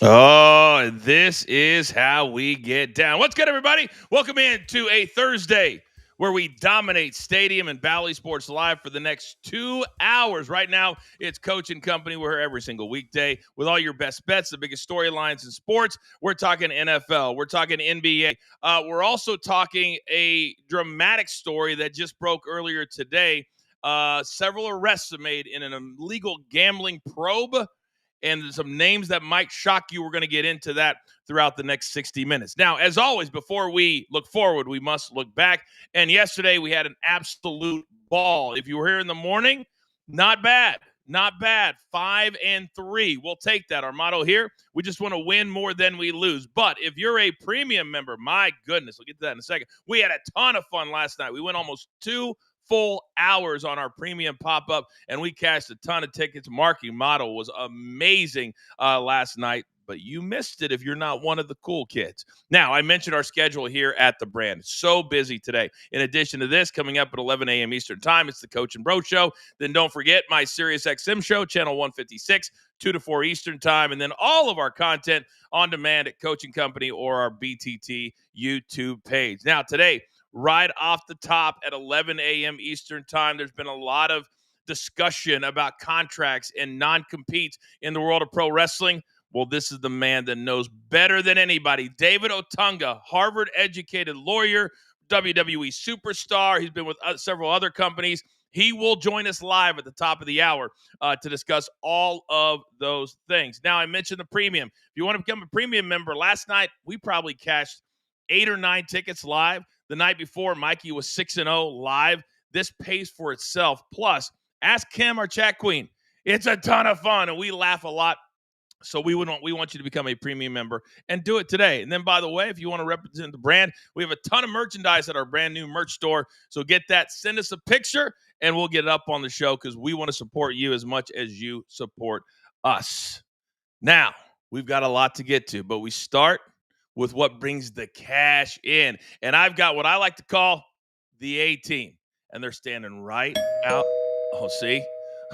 Oh, this is how we get down. What's good, everybody? Welcome in to a Thursday where we dominate Stadium and Bally Sports Live for the next 2 hours. Right now, it's Coach and Company. We're here every single weekday with all your best bets, the biggest storylines in sports. We're talking NFL. We're talking NBA. We're also talking a dramatic story that just broke earlier today. Several arrests are made in an illegal gambling probe, and some names that might shock you. We're going to get into that throughout the next 60 minutes. Now, as always, before we look forward, we must look back. And yesterday we had an absolute ball. If you were here in the morning, not bad. Not bad. 5-3. We'll take that. Our motto here, we just want to win more than we lose. But if you're a premium member, my goodness, we'll get to that in a second. We had a ton of fun last night. We went almost 2 full hours on our premium pop-up, and we cashed a ton of tickets. Marking model was amazing last night, but you missed it if you're not one of the cool kids. Now, I mentioned our schedule here at the brand. It's so busy today. In addition to this, coming up at 11 a.m. Eastern time, it's the Coach and Bro Show. Then don't forget my Sirius XM show, channel 156, 2 to 4 Eastern time, and then all of our content on demand at Coach and Company or our BTT YouTube page. Now, today, right off the top at 11 a.m. Eastern time, there's been a lot of discussion about contracts and non-competes in the world of pro wrestling. Well, this is the man that knows better than anybody. David Otunga, Harvard-educated lawyer, WWE superstar. He's been with several other companies. He will join us live at the top of the hour to discuss all of those things. Now, I mentioned the premium. If you want to become a premium member, last night we probably cashed 8 or 9 tickets live. The night before, Mikey was 6-0 live. This pays for itself. Plus, ask Kim, our chat queen. It's a ton of fun, and we laugh a lot. So we want you to become a premium member and do it today. And then, by the way, if you want to represent the brand, we have a ton of merchandise at our brand new merch store. So get that, send us a picture, and we'll get it up on the show because we want to support you as much as you support us. Now, we've got a lot to get to, but we start with what brings the cash in. And I've got what I like to call the A-team. And they're standing right out. Oh, see?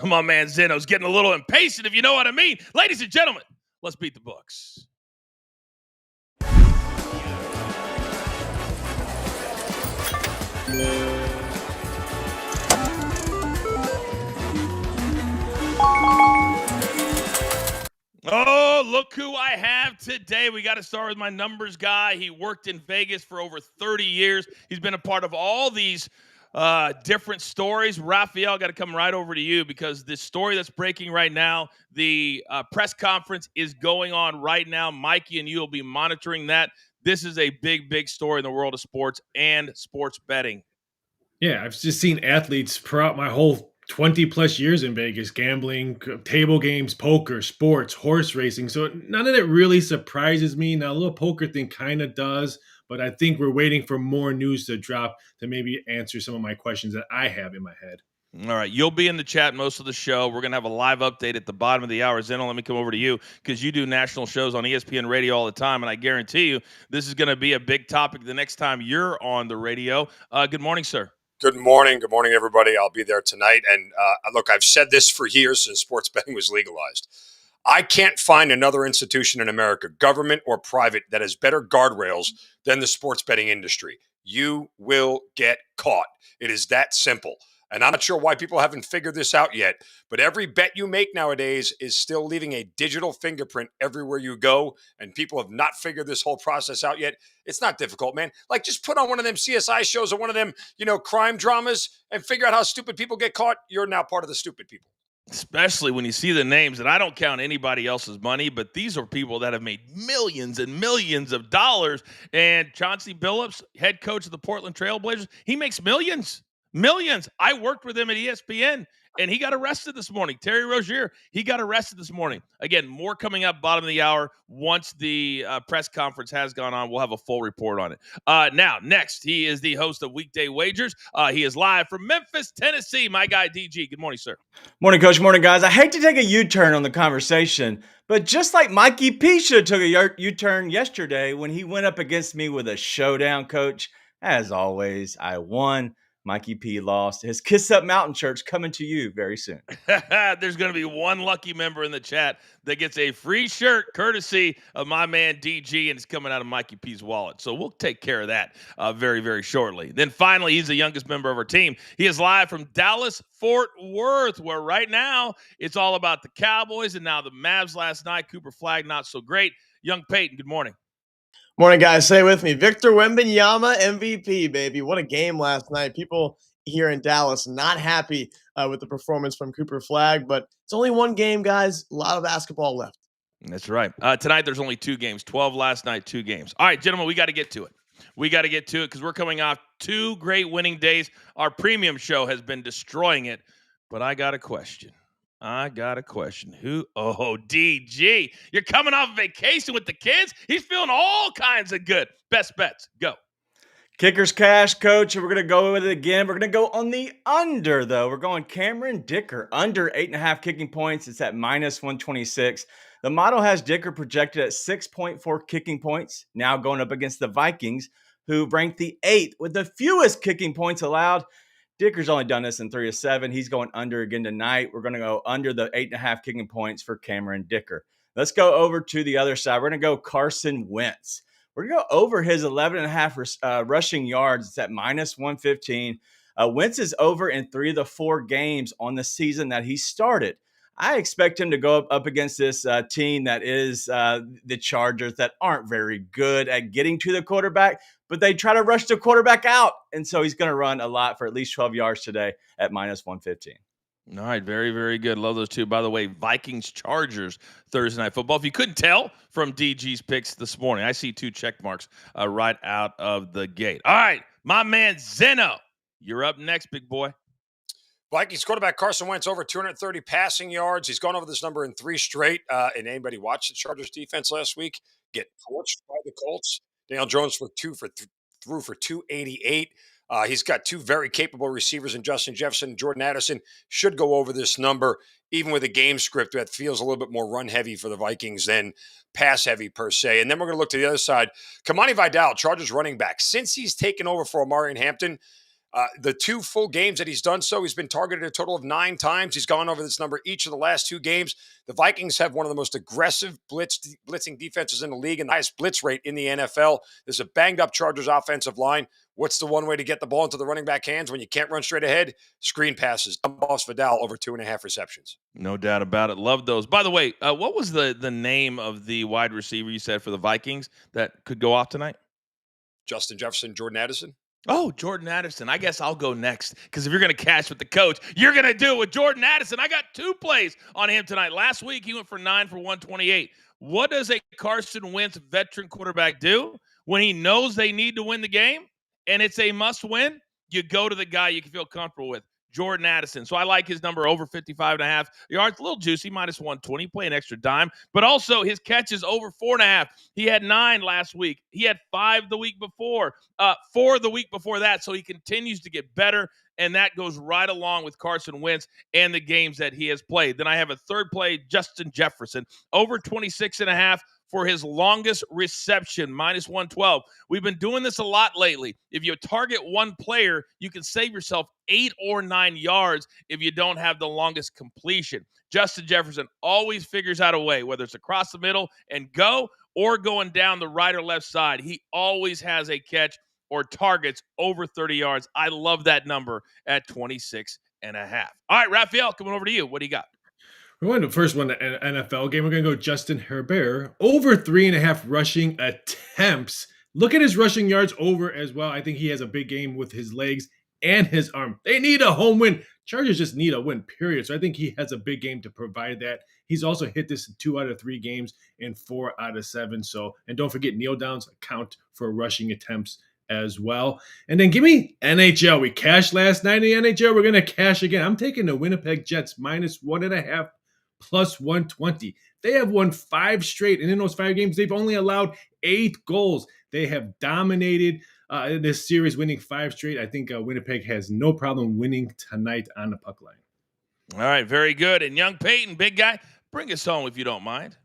My man Zeno's getting a little impatient, if you know what I mean. Ladies and gentlemen, let's beat the books. Oh, look who I have today. We got to start with my numbers guy. He worked in Vegas for over 30 years. He's been a part of all these different stories. Raphael, got to come right over to you because this story that's breaking right now, the press conference is going on right now. Mikey and you will be monitoring that. This is a big, big story in the world of sports and sports betting. Yeah, I've just seen athletes throughout my whole 20 plus years in Vegas, gambling, table games, poker, sports, horse racing. So none of that really surprises me. Now, a little poker thing kind of does, but I think we're waiting for more news to drop to maybe answer some of my questions that I have in my head. All right, you'll be in the chat most of the show. We're going to have a live update at the bottom of the hour. Zeno, let me come over to you because you do national shows on ESPN radio all the time, and I guarantee you this is going to be a big topic the next time you're on the radio. Good morning, sir. Good morning. Good morning, everybody. I'll be there tonight. And look, I've said this for years since sports betting was legalized. I can't find another institution in America, government or private, that has better guardrails than the sports betting industry. You will get caught. It is that simple. And I'm not sure why people haven't figured this out yet, but every bet you make nowadays is still leaving a digital fingerprint everywhere you go, and people have not figured this whole process out yet. It's not difficult, man. Like, just put on one of them CSI shows or one of them, crime dramas and figure out how stupid people get caught. You're now part of the stupid people. Especially when you see the names, and I don't count anybody else's money, but these are people that have made millions and millions of dollars. And Chauncey Billups, head coach of the Portland Trailblazers, he makes millions. Millions. I worked with him at ESPN, and he got arrested this morning. Terry Rozier, he got arrested this morning. Again, more coming up bottom of the hour. Once the press conference has gone on, we'll have a full report on it. Now, next, he is the host of Weekday Wagers. He is live from Memphis, Tennessee. My guy, DG. Good morning, sir. Morning, Coach. Morning, guys. I hate to take a U-turn on the conversation, but just like Mikey P should have took a U-turn yesterday when he went up against me with a showdown, Coach, as always, I won. Mikey P lost. His Kiss Up Mountain Church coming to you very soon. There's going to be one lucky member in the chat that gets a free shirt courtesy of my man DG, and it's coming out of Mikey P's wallet. So we'll take care of that very, very shortly. Then finally, he's the youngest member of our team. He is live from Dallas, Fort Worth, where right now it's all about the Cowboys and now the Mavs last night. Cooper Flagg, not so great. Young Peyton, good morning. Morning, guys. Say with me. Victor Wembanyama MVP, baby. What a game last night. People here in Dallas not happy with the performance from Cooper Flagg, but it's only one game, guys. A lot of basketball left. That's right. Tonight, there's only 2 games. 12 last night, 2 games. All right, gentlemen, we got to get to it. We got to get to it because we're coming off 2 great winning days. Our premium show has been destroying it, but I got a question. Who? Oh, DG. You're coming off vacation with the kids? He's feeling all kinds of good. Best bets. Go. Kickers cash, coach. We're going to go with it again. We're going to go on the under, though. We're going Cameron Dicker, under 8.5 kicking points. It's at minus 126. The model has Dicker projected at 6.4 kicking points, now going up against the Vikings, who ranked the 8th with the fewest kicking points allowed. Dicker's only done this in 3 of 7. He's going under again tonight. We're going to go under the 8.5 kicking points for Cameron Dicker. Let's go over to the other side. We're going to go Carson Wentz. We're going to go over his 11.5 rushing yards. It's at minus 115. Wentz is over in 3 of the 4 games on the season that he started. I expect him to go up against this team that is the Chargers that aren't very good at getting to the quarterback, but they try to rush the quarterback out. And so he's going to run a lot for at least 12 yards today at minus 115. All right, very, very good. Love those 2. By the way, Vikings-Chargers Thursday Night Football. If you couldn't tell from DG's picks this morning, I see 2 check marks right out of the gate. All right, my man Zeno, you're up next, big boy. Vikings quarterback Carson Wentz over 230 passing yards. He's gone over this number in 3 straight. And anybody watch the Chargers defense last week? Get torched by the Colts. Daniel Jones threw for 288. He's got 2 very capable receivers in Justin Jefferson and Jordan Addison. Should go over this number, even with a game script that feels a little bit more run-heavy for the Vikings than pass-heavy per se. And then we're going to look to the other side. Kamani Vidal, Chargers running back. Since he's taken over for Omari and Hampton, the 2 full games that he's done so, he's been targeted a total of 9 times. He's gone over this number each of the last 2 games. The Vikings have one of the most aggressive blitzing defenses in the league and the highest blitz rate in the NFL. There's a banged-up Chargers offensive line. What's the one way to get the ball into the running back hands when you can't run straight ahead? Screen passes. Boss Vidal over 2.5 receptions. No doubt about it. Love those. By the way, what was the name of the wide receiver you said for the Vikings that could go off tonight? Justin Jefferson, Jordan Addison. Oh, Jordan Addison. I guess I'll go next because if you're going to cash with the coach, you're going to do it with Jordan Addison. I got 2 plays on him tonight. Last week, he went for 9 for 128. What does a Carson Wentz veteran quarterback do when he knows they need to win the game and it's a must win? You go to the guy you can feel comfortable with. Jordan Addison. So I like his number over 55.5 yards. A little juicy, minus 120. Play an extra dime. But also his catches over 4.5. He had 9 last week. He had 5 the week before. 4 the week before that. So he continues to get better. And that goes right along with Carson Wentz and the games that he has played. Then I have a third play, Justin Jefferson, over 26.5 for his longest reception, minus 112. We've been doing this a lot lately. If you target one player, you can save yourself 8 or 9 yards if you don't have the longest completion. Justin Jefferson always figures out a way, whether it's across the middle and go or going down the right or left side. He always has a catch or targets over 30 yards. I love that number at 26.5. All right, Raphael, coming over to you. What do you got? We're going to the first one, the NFL game. We're going to go Justin Herbert, over 3.5 rushing attempts. Look at his rushing yards over as well. I think he has a big game with his legs and his arm. They need a home win. Chargers just need a win, period. So I think he has a big game to provide that. He's also hit this in 2 out of 3 games and 4 out of 7. So, and don't forget, kneel downs account for rushing attempts as well. And then give me NHL. We cashed last night in the NHL. We're going to cash again. I'm taking the Winnipeg Jets minus 1.5 plus 120. They have won 5 straight. And in those 5 games, they've only allowed 8 goals. They have dominated this series, winning 5 straight. I think Winnipeg has no problem winning tonight on the puck line. All right, very good. And young Peyton, big guy, bring us home if you don't mind.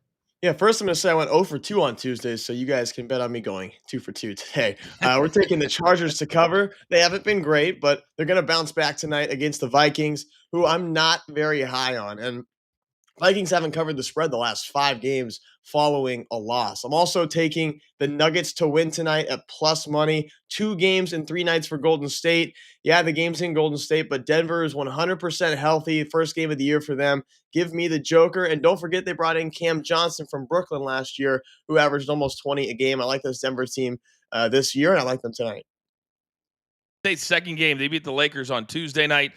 Yeah, first I'm going to say I went 0 for 2 on Tuesdays, so you guys can bet on me going 2 for 2 today. We're taking the Chargers to cover. They haven't been great, but they're going to bounce back tonight against the Vikings, who I'm not very high on. And Vikings haven't covered the spread the last 5 games following a loss. I'm also taking the Nuggets to win tonight at plus money. 2 games in 3 nights for Golden State. Yeah, the game's in Golden State, but Denver is 100% healthy. First game of the year for them. Give me the Joker. And don't forget they brought in Cam Johnson from Brooklyn last year, who averaged almost 20 a game. I like this Denver team this year, and I like them tonight. State's second game. They beat the Lakers on Tuesday night.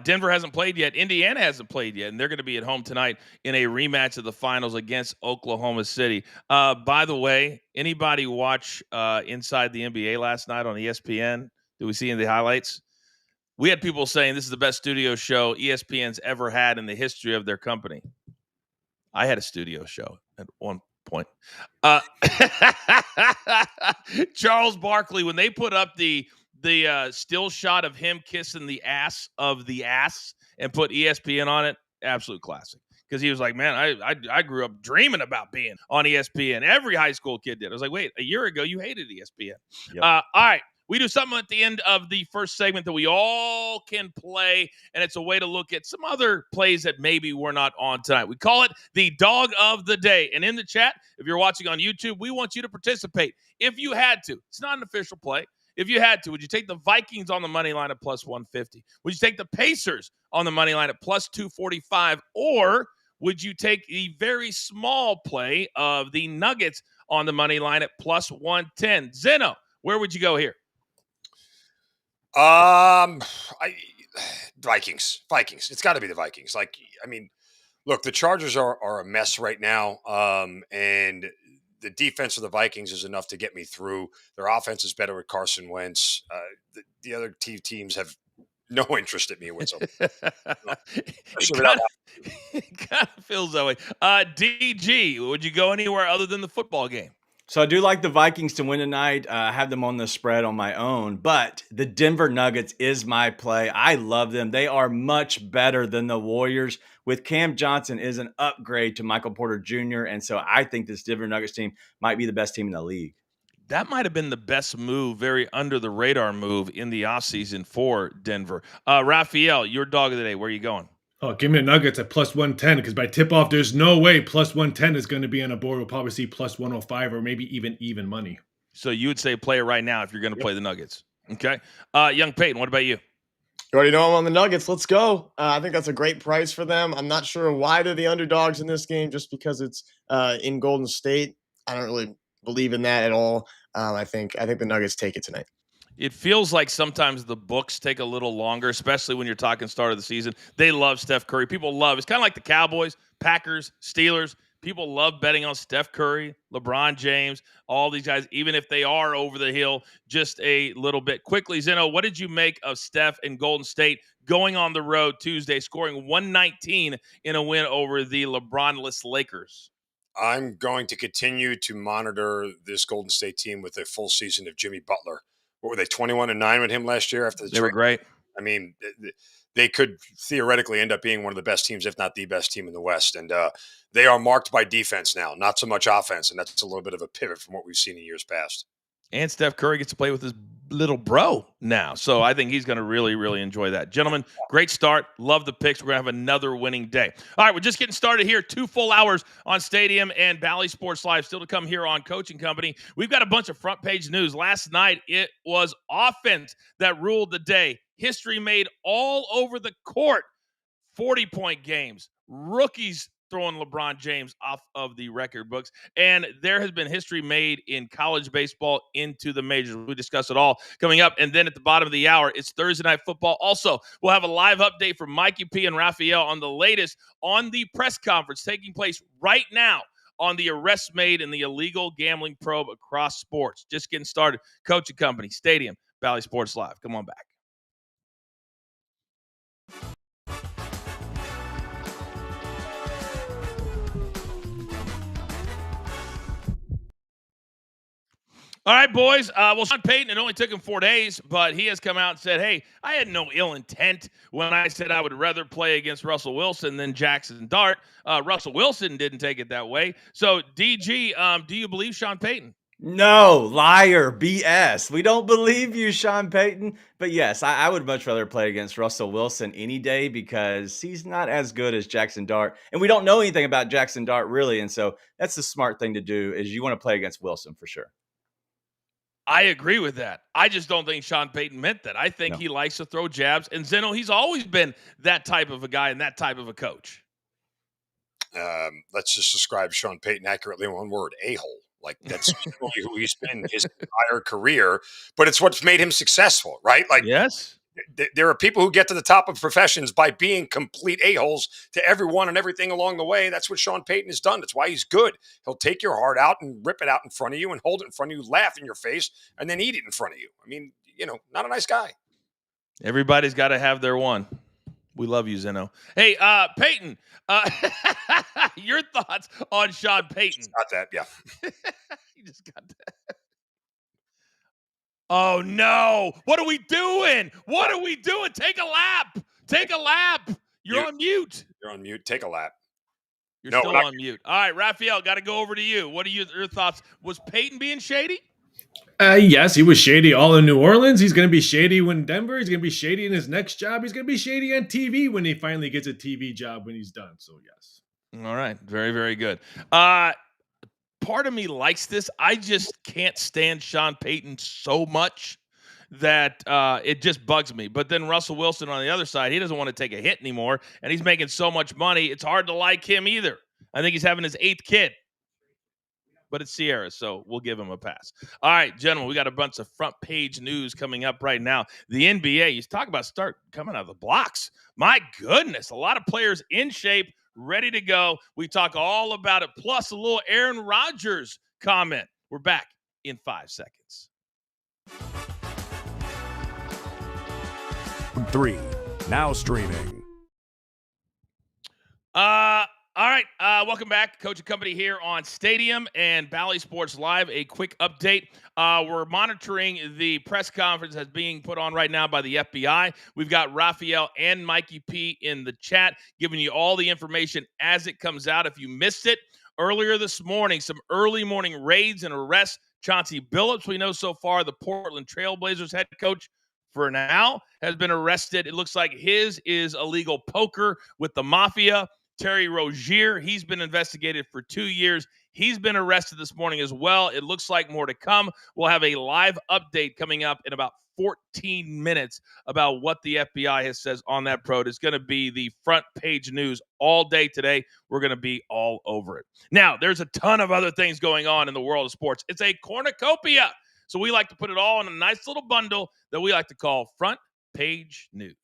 Denver hasn't played yet. Indiana hasn't played yet, and they're going to be at home tonight in a rematch of the finals against Oklahoma City. By the way, anybody watch Inside the NBA last night on ESPN? Did we see any of the highlights? We had people saying this is the best studio show ESPN's ever had in the history of their company. I had a studio show at one point. Charles Barkley, when they put up the still shot of him kissing the ass of the ass and put ESPN on it, absolute classic. Because he was like, man, I grew up dreaming about being on ESPN. Every high school kid did. I was like, wait, a year ago you hated ESPN. Yep. All right. We do something at the end of the first segment that we all can play, and it's a way to look at some other plays that maybe we're not on tonight. We call it the Dog of the Day. And in the chat, if you're watching on YouTube, we want you to participate. If you had to, it's not an official play. If you had to, would you take the Vikings on the money line at plus 150? Would you take the Pacers on the money line at plus 245? Or would you take the very small play of the Nuggets on the money line at plus 110? Zeno, where would you go here? Vikings. It's got to be the Vikings. Look, the Chargers are a mess right now, and the defense of the Vikings is enough to get me through. Their offense is better with Carson Wentz. The other teams have no interest in me whatsoever. It kind of feels that way. DG, would you go anywhere other than the football game? So I do like the Vikings to win tonight. I have them on the spread on my own, but the Denver Nuggets is my play. I love them. They are much better than the Warriors. With Cam Johnson is an upgrade to Michael Porter Jr., and so I think this Denver Nuggets team might be the best team in the league. That might have been the best move, very under-the-radar move in the offseason for Denver. Raphael, your dog of the day, where are you going? Oh, give me the Nuggets at plus 110 because by tip-off, there's no way plus 110 is going to be on a board. We'll probably see plus 105 or maybe even money. So you would say play it right now if you're going to play the Nuggets. Okay. Young Peyton, what about you? You already know I'm on the Nuggets. Let's go. I think that's a great price for them. I'm not sure why they're the underdogs in this game just because it's in Golden State. I don't really believe in that at all. I think the Nuggets take it tonight. It feels like sometimes the books take a little longer, especially when you're talking start of the season. They love Steph Curry. People love, it's kind of like the Cowboys, Packers, Steelers. People love betting on Steph Curry, LeBron James, all these guys, even if they are over the hill just a little bit. Quickly, Zeno, what did you make of Steph and Golden State going on the road Tuesday, scoring 119 in a win over the LeBron-less Lakers? I'm going to continue to monitor this Golden State team with a full season of Jimmy Butler. What were they, 21-9 with him last year after the They were great. I mean, they could theoretically end up being one of the best teams, if not the best team in the West. And they are marked by defense now, not so much offense. And that's a little bit of a pivot from what we've seen in years past. And Steph Curry gets to play with his little bro now. So I think he's going to really, really enjoy that. Gentlemen, great start. Love the picks. We're going to have another winning day. All right, we're just getting started here. 2 full hours on Stadium and Bally Sports Live. Still to come here on Coaching Company. We've got a bunch of front page news. Last night, it was offense that ruled the day. History made all over the court. 40-point games. Rookies throwing LeBron James off of the record books. And there has been history made in college baseball into the majors. We discuss it all coming up. And then at the bottom of the hour, it's Thursday Night Football. Also, we'll have a live update from Mikey P and Raphael on the latest on the press conference taking place right now on the arrests made in the illegal gambling probe across sports. Just getting started. Coaching Company, Stadium, Bally Sports Live. Come on back. All right, boys. Well, Sean Payton, it only took him 4 days, but he has come out and said, hey, I had no ill intent when I said I would rather play against Russell Wilson than Jackson Dart. Russell Wilson didn't take it that way. So, DG, do you believe Sean Payton? No, liar, BS. We don't believe you, Sean Payton. But yes, I would much rather play against Russell Wilson any day because he's not as good as Jackson Dart. And we don't know anything about Jackson Dart, really. And so that's the smart thing to do is you want to play against Wilson for sure. I agree with that. I just don't think Sean Payton meant that. I think he likes to throw jabs. And Zeno, he's always been that type of a guy and that type of a coach. Let's just describe Sean Payton accurately in one word: a-hole. Like that's really who he's been his entire career, but it's what's made him successful, right? Like, yes, there are people who get to the top of professions by being complete a-holes to everyone and everything along the way. That's what Sean Payton has done. That's why he's good. He'll take your heart out and rip it out in front of you and hold it in front of you, laugh in your face, and then eat it in front of you. I mean, not a nice guy. Everybody's got to have their one. We love you, Zeno. Hey, Peyton, your thoughts on Sean Payton? Got that, yeah. You just got that. Oh, no. What are we doing? What are we doing? Take a lap. Take a lap. You're on mute. You're on mute. Take a lap. You're still on mute. All right, Raphael, got to go over to you. What are your thoughts? Was Peyton being shady? Yes, he was shady all in New Orleans. He's going to be shady when Denver. He's going to be shady in his next job. He's going to be shady on TV when he finally gets a TV job when he's done. So, yes. All right. Very, very good. Part of me likes this. I just can't stand Sean Payton so much that it just bugs me. But then Russell Wilson on the other side, he doesn't want to take a hit anymore, and he's making so much money, it's hard to like him either. I think he's having his 8th kid. But it's Sierra, so we'll give him a pass. All right, gentlemen, we got a bunch of front page news coming up right now. The NBA, you talk about start coming out of the blocks. My goodness, a lot of players in shape, ready to go. We talk all about it, plus a little Aaron Rodgers comment. We're back in 5 seconds. 3, now streaming. All right, welcome back. Coach and Company here on Stadium and Bally Sports Live. A quick update. We're monitoring the press conference that's being put on right now by the FBI. We've got Raphael and Mikey P in the chat giving you all the information as it comes out. If you missed it, earlier this morning, some early morning raids and arrests. Chauncey Billups, we know so far, the Portland Trailblazers head coach for now, has been arrested. It looks like his is illegal poker with the Mafia. Terry Rozier, he's been investigated for 2 years. He's been arrested this morning as well. It looks like more to come. We'll have a live update coming up in about 14 minutes about what the FBI has says on that probe. It's going to be the front page news all day today. We're going to be all over it. Now, there's a ton of other things going on in the world of sports. It's a cornucopia. So we like to put it all in a nice little bundle that we like to call front page news.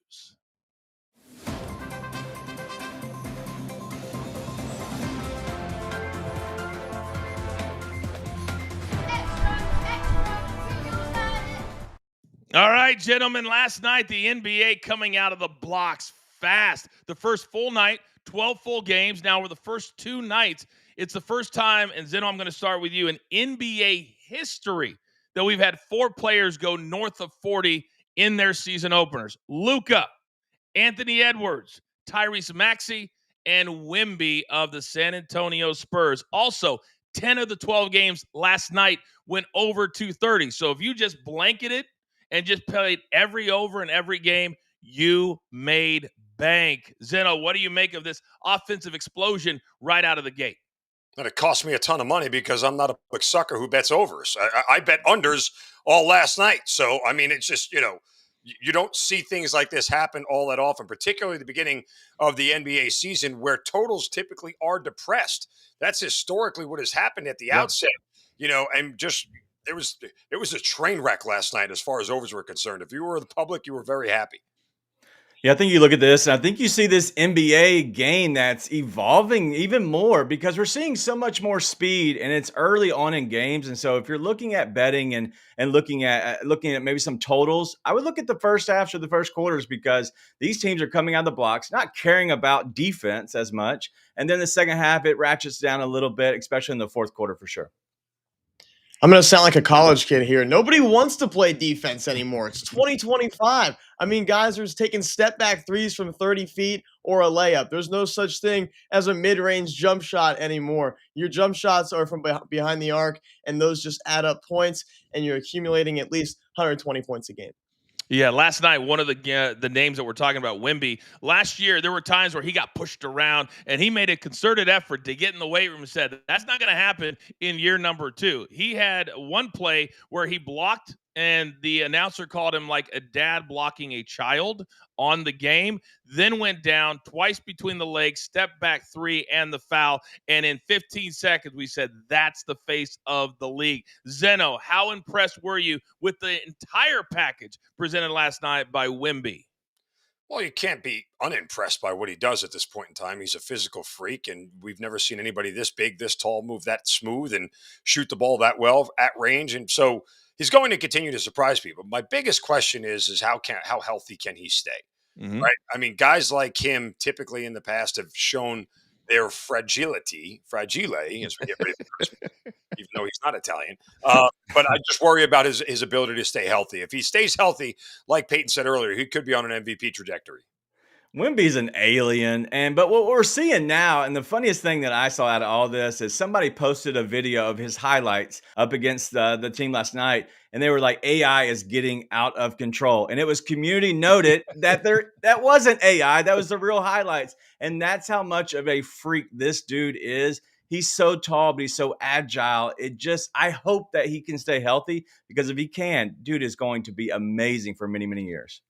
All right, gentlemen, last night the NBA coming out of the blocks fast. The first full night, 12 full games. Now we're the first 2 nights. It's the first time, and Zeno, I'm going to start with you, in NBA history that we've had 4 players go north of 40 in their season openers. Luka, Anthony Edwards, Tyrese Maxey, and Wemby of the San Antonio Spurs. Also, 10 of the 12 games last night went over 230. So if you just blanketed and just played every over in every game, you made bank. Zeno, what do you make of this offensive explosion right out of the gate? But it cost me a ton of money because I'm not a big sucker who bets overs. I bet unders all last night. So, I mean, it's just, you don't see things like this happen all that often, particularly at the beginning of the NBA season where totals typically are depressed. That's historically what has happened at the outset, and just it was a train wreck last night as far as overs were concerned. If you were the public, you were very happy. Yeah, I think you look at this, and I think you see this NBA game that's evolving even more because we're seeing so much more speed, and it's early on in games. And so, if you're looking at betting and looking at maybe some totals, I would look at the first halves or the first quarters because these teams are coming out of the blocks, not caring about defense as much, and then the second half it ratchets down a little bit, especially in the fourth quarter for sure. I'm going to sound like a college kid here. Nobody wants to play defense anymore. It's 2025. I mean, guys are just taking step back threes from 30 feet or a layup. There's no such thing as a mid range jump shot anymore. Your jump shots are from behind the arc, and those just add up points, and you're accumulating at least 120 points a game. Yeah, last night, one of the names that we're talking about, Wemby, last year, there were times where he got pushed around and he made a concerted effort to get in the weight room and said, that's not going to happen in year number 2. He had one play where he blocked and the announcer called him like a dad blocking a child on the game, then went down twice between the legs, step back 3 and the foul. And in 15 seconds, we said, that's the face of the league. Zeno, how impressed were you with the entire package presented last night by Wemby? Well, you can't be unimpressed by what he does at this point in time. He's a physical freak, and we've never seen anybody this big, this tall, move that smooth, and shoot the ball that well at range. And so he's going to continue to surprise people. My biggest question is how healthy can he stay? Mm-hmm. Right? I mean, guys like him typically in the past have shown their fragile, as we get rid of him, even though he's not Italian. But I just worry about his ability to stay healthy. If he stays healthy, like Peyton said earlier, he could be on an MVP trajectory. Wemby's an alien, but what we're seeing now, and the funniest thing that I saw out of all this is somebody posted a video of his highlights up against the team last night, and they were like, AI is getting out of control, and it was community noted that that wasn't AI, that was the real highlights, and that's how much of a freak this dude is. He's so tall, but he's so agile. I hope that he can stay healthy, because if he can, dude is going to be amazing for many, many years.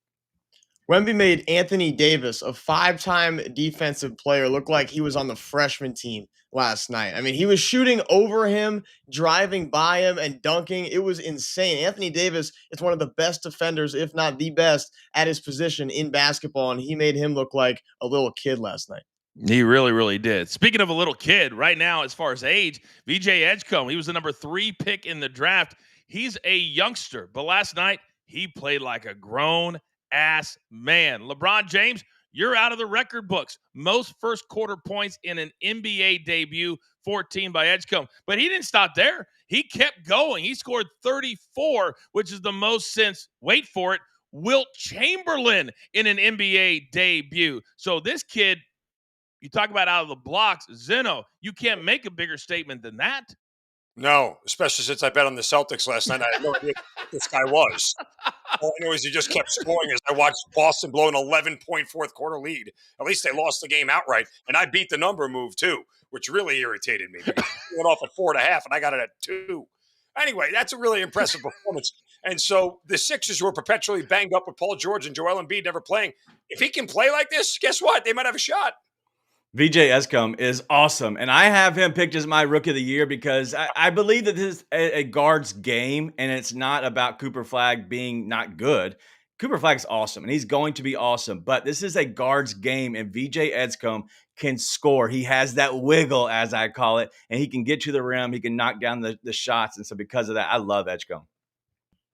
Wemby made Anthony Davis, a 5-time defensive player, look like he was on the freshman team last night. I mean, he was shooting over him, driving by him, and dunking. It was insane. Anthony Davis is one of the best defenders, if not the best, at his position in basketball, and he made him look like a little kid last night. He really, really did. Speaking of a little kid, right now, as far as age, VJ Edgecombe, he was the number 3 pick in the draft. He's a youngster, but last night he played like a grown-ass man. LeBron James, you're out of the record books. Most first quarter points in an NBA debut, 14 by Edgecombe. But he didn't stop there. He kept going. He scored 34, which is the most since, wait for it, Wilt Chamberlain in an NBA debut. So this kid, you talk about out of the blocks, Zeno, you can't make a bigger statement than that. No, especially since I bet on the Celtics last night. I had no idea who this guy was. All I know is he just kept scoring as I watched Boston blow an 11-point fourth quarter lead. At least they lost the game outright, and I beat the number move too, which really irritated me. Because it went off at 4.5, and I got it at 2. Anyway, that's a really impressive performance. And so the Sixers, who are perpetually banged up with Paul George and Joel Embiid never playing, if he can play like this, guess what? They might have a shot. VJ Edgecombe is awesome, and I have him picked as my rookie of the year because I believe that this is a guard's game, and it's not about Cooper Flagg being not good. Cooper Flagg's awesome, and he's going to be awesome, but this is a guard's game, and VJ Edgecombe can score. He has that wiggle, as I call it, and he can get to the rim. He can knock down the shots, and so because of that, I love Edgecombe.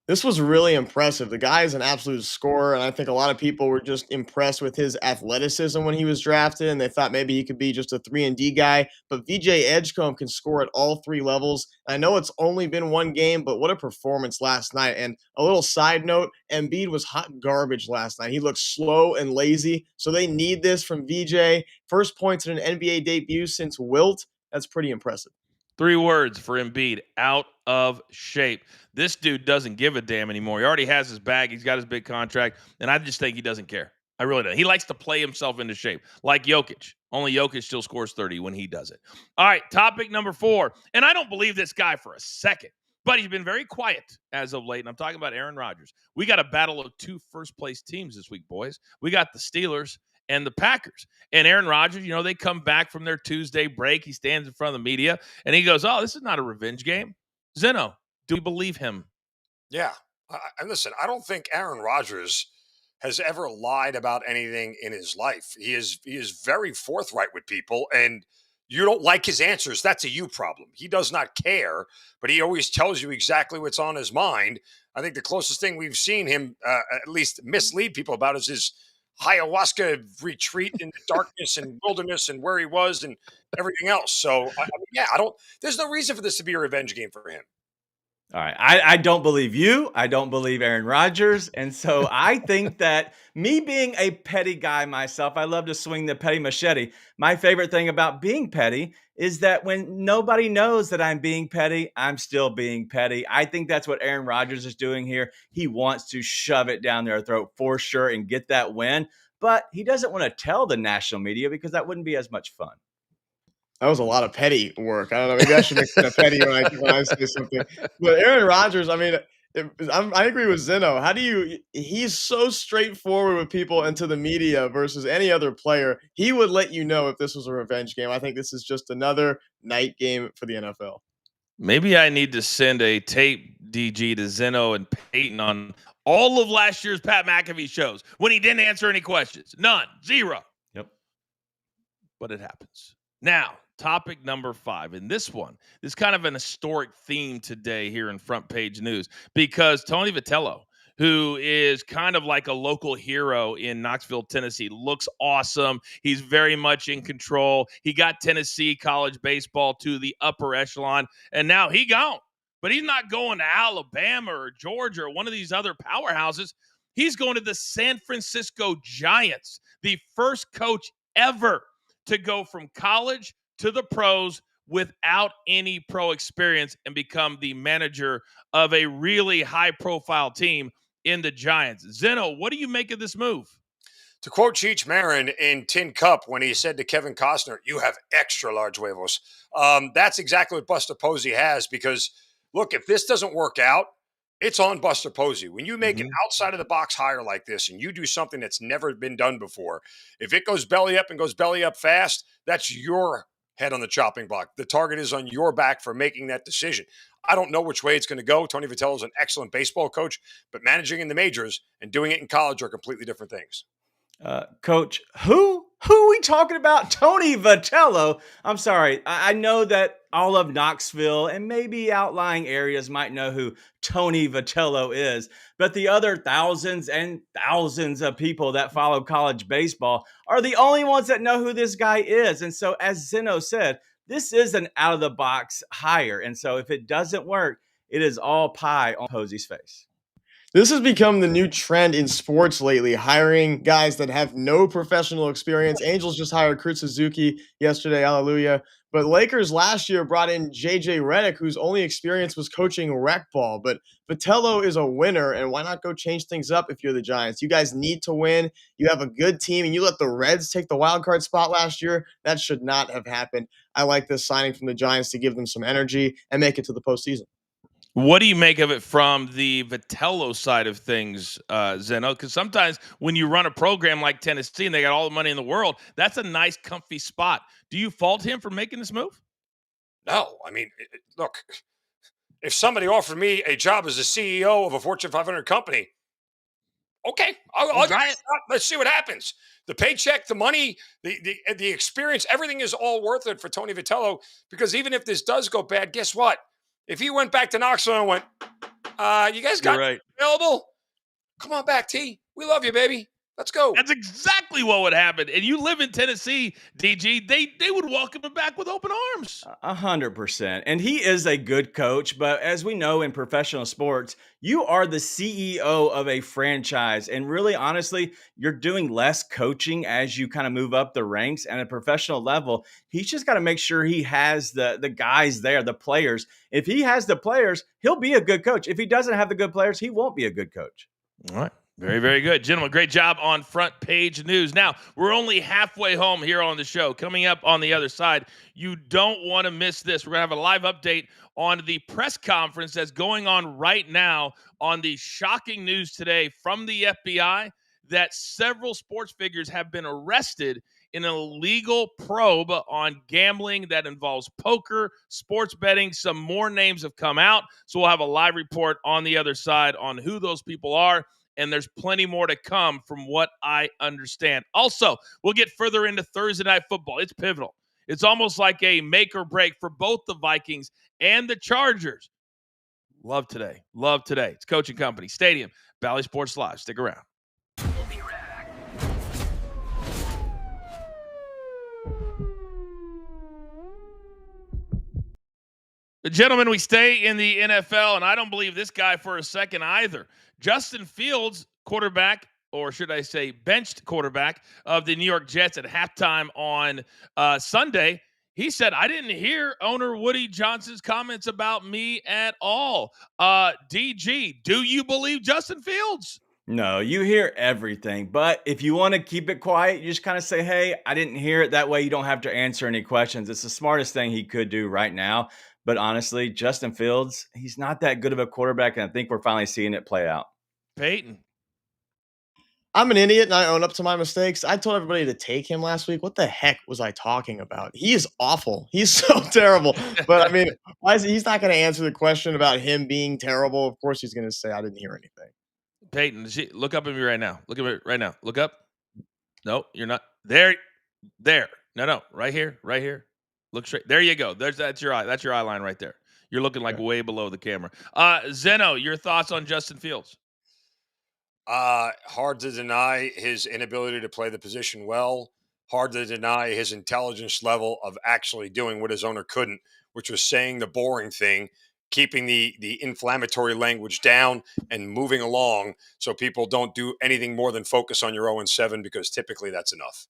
This was really impressive. The guy is an absolute scorer, and I think a lot of people were just impressed with his athleticism when he was drafted, and they thought maybe he could be just a 3-and-D guy. But VJ Edgecombe can score at all 3 levels. I know it's only been one game, but what a performance last night. And a little side note, Embiid was hot garbage last night. He looked slow and lazy, so they need this from VJ. First points in an NBA debut since Wilt. That's pretty impressive. 3 words for Embiid: out of shape. This dude doesn't give a damn anymore. He already has his bag. He's got his big contract, and I just think he doesn't care. I really don't. He likes to play himself into shape, like Jokic. Only Jokic still scores 30 when he does it. All right, topic number 4. And I don't believe this guy for a second, but he's been very quiet as of late, and I'm talking about Aaron Rodgers. We got a battle of 2 first-place teams this week, boys. We got the Steelers and the Packers. And Aaron Rodgers, they come back from their Tuesday break. He stands in front of the media, and he goes, oh, this is not a revenge game. Zeno, do we believe him? Yeah. And listen, I don't think Aaron Rodgers has ever lied about anything in his life. He is very forthright with people, and you don't like his answers. That's a you problem. He does not care, but he always tells you exactly what's on his mind. I think the closest thing we've seen him at least mislead people about is his ayahuasca retreat in the darkness and wilderness and where he was and everything else. So, I mean, yeah, there's no reason for this to be a revenge game for him. All right. I don't believe you. I don't believe Aaron Rodgers. And so I think that me being a petty guy myself, I love to swing the petty machete. My favorite thing about being petty is that when nobody knows that I'm being petty, I'm still being petty. I think that's what Aaron Rodgers is doing here. He wants to shove it down their throat for sure and get that win. But he doesn't want to tell the national media because that wouldn't be as much fun. That was a lot of petty work. I don't know. Maybe I should make fun of petty when I say something. But Aaron Rodgers, I mean, I agree with Zeno. How do you? He's so straightforward with people and to the media versus any other player. He would let you know if this was a revenge game. I think this is just another night game for the NFL. Maybe I need to send a tape DG to Zeno and Peyton on all of last year's Pat McAfee shows when he didn't answer any questions. None. Zero. Yep. But it happens. Now, topic number 5. And this one is kind of an historic theme today here in Front Page News because Tony Vitello, who is kind of like a local hero in Knoxville, Tennessee, looks awesome. He's very much in control. He got Tennessee college baseball to the upper echelon, and now he gone. But he's not going to Alabama or Georgia or one of these other powerhouses. He's going to the San Francisco Giants, the first coach ever to go from college to the pros without any pro experience and become the manager of a really high-profile team in the Giants. Zeno, what do you make of this move? To quote Cheech Marin in Tin Cup when he said to Kevin Costner, "You have extra large huevos." That's exactly what Buster Posey has because, look, if this doesn't work out, it's on Buster Posey. When you make an outside of the box hire like this and you do something that's never been done before, if it goes belly up and goes belly up fast, that's your head on the chopping block. The target is on your back for making that decision. I don't know which way it's going to go. Tony Vitello is an excellent baseball coach, but managing in the majors and doing it in college are completely different things. Coach, who are we talking about? Tony Vitello. I'm sorry. I know that all of Knoxville and maybe outlying areas might know who Tony Vitello is, but the other thousands and thousands of people that follow college baseball are the only ones that know who this guy is. And so, as Zeno said, this is an out-of-the-box hire. And so if it doesn't work, it is all pie on Posey's face. This has become the new trend in sports lately, hiring guys that have no professional experience. Angels just hired Kurt Suzuki yesterday, hallelujah. But Lakers last year brought in J.J. Redick, whose only experience was coaching rec ball. But Vitello is a winner, and why not go change things up if you're the Giants? You guys need to win. You have a good team, and you let the Reds take the wild card spot last year. That should not have happened. I like this signing from the Giants to give them some energy and make it to the postseason. What do you make of it from the Vitello side of things, Zeno? Because sometimes when you run a program like Tennessee and they got all the money in the world, that's a nice, comfy spot. Do you fault him for making this move? No. I mean, look, if somebody offered me a job as a CEO of a Fortune 500 company, okay, I'll try it. Let's see what happens. The paycheck, the money, the experience, everything is all worth it for Tony Vitello because even if this does go bad, guess what? If he went back to Knoxville and went, you guys got available? Come on back, T. We love you, baby. Let's go. That's exactly what would happen. And you live in Tennessee, DG. They would welcome him back with open arms. 100%. And he is a good coach. But as we know in professional sports, you are the CEO of a franchise. And really, honestly, you're doing less coaching as you kind of move up the ranks. And at a professional level, he's just got to make sure he has the guys there, the players. If he has the players, he'll be a good coach. If he doesn't have the good players, he won't be a good coach. All right. Very, very good. Gentlemen, great job on Front Page News. Now, we're only halfway home here on the show. Coming up on the other side, you don't want to miss this. We're going to have a live update on the press conference that's going on right now on the shocking news today from the FBI that several sports figures have been arrested in an illegal probe on gambling that involves poker, sports betting. Some more names have come out, so we'll have a live report on the other side on who those people are. And there's plenty more to come from what I understand. Also, we'll get further into Thursday Night Football. It's pivotal. It's almost like a make or break for both the Vikings and the Chargers. Love today. Love today. It's Coaching Company Stadium, Bally Sports Live. Stick around. Gentlemen, we stay in the NFL, and I don't believe this guy for a second either. Justin Fields, quarterback, or should I say benched quarterback of the New York Jets at halftime on Sunday, he said, I didn't hear owner Woody Johnson's comments about me at all. DG, do you believe Justin Fields? No, you hear everything. But if you want to keep it quiet, you just kind of say, hey, I didn't hear it. That way you don't have to answer any questions. It's the smartest thing he could do right now. But honestly, Justin Fields, he's not that good of a quarterback. And I think we're finally seeing it play out. Peyton. I'm an idiot and I own up to my mistakes. I told everybody to take him last week. What the heck was I talking about? He is awful. He's so terrible. But I mean, why is he's not going to answer the question about him being terrible? Of course, he's going to say, I didn't hear anything. Peyton, look up at me right now. Look at me right now. Look up. No, you're not. There. No, right here. Look straight. There you go. That's your eye. That's your eye line right there. You're looking like way below the camera. Zeno, your thoughts on Justin Fields? Hard to deny his inability to play the position well. Hard to deny his intelligence level of actually doing what his owner couldn't, which was saying the boring thing, keeping the inflammatory language down and moving along so people don't do anything more than focus on your 0-7 because typically that's enough.